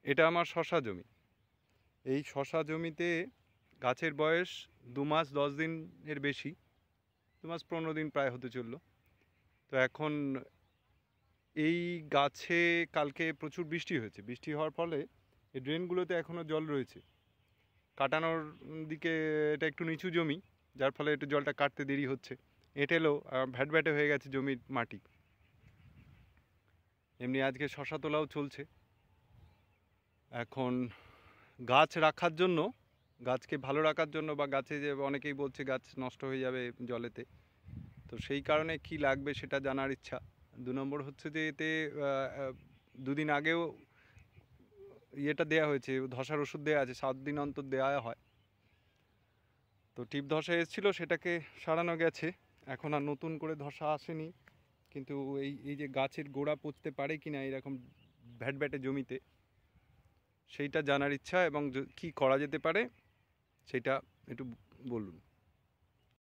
এটা আমার শশা জমি। এই শশা জমিতে গাছের বয়স 2 মাস 10 দিনের বেশি, 2 মাস 15 দিন প্রায় হতে চললো। তো এখন এই গাছে কালকে প্রচুর বৃষ্টি হয়েছে। বৃষ্টি হওয়ার ফলে এই ড্রেনগুলোতে এখনও জল রয়েছে। কাটানোর দিকে এটা একটু নিচু জমি, যার ফলে একটু জলটা কাটতে দেরি হচ্ছে। এঁটেলেও ভ্যাটভ্যাটে হয়ে গেছে জমির মাটি। এমনি আজকে শশা তোলাও চলছে। এখন গাছ রাখার জন্য, গাছকে ভালো রাখার জন্য, বা গাছে যে অনেকেই বলছে গাছ নষ্ট হয়ে যাবে জলেতে, তো সেই কারণে কি লাগবে সেটা জানার ইচ্ছা। 2 নম্বর হচ্ছে যে এতে 2 দিন আগেও ইয়েটা দেওয়া হয়েছে, ধসার ওষুধ দেওয়া আছে, 7 দিন অন্তর দেওয়া হয়। তো টিপ ধসা এসেছিলো, সেটাকে সারানো গেছে। এখন আর নতুন করে ধসা আসেনি, কিন্তু এই যে গাছের গোড়া পচতে পারে কি না এরকম ভ্যাটভ্যাটে জমিতে, সেইটা জানার ইচ্ছা, এবং কি করা যেতে পারে সেটা একটু বলুন।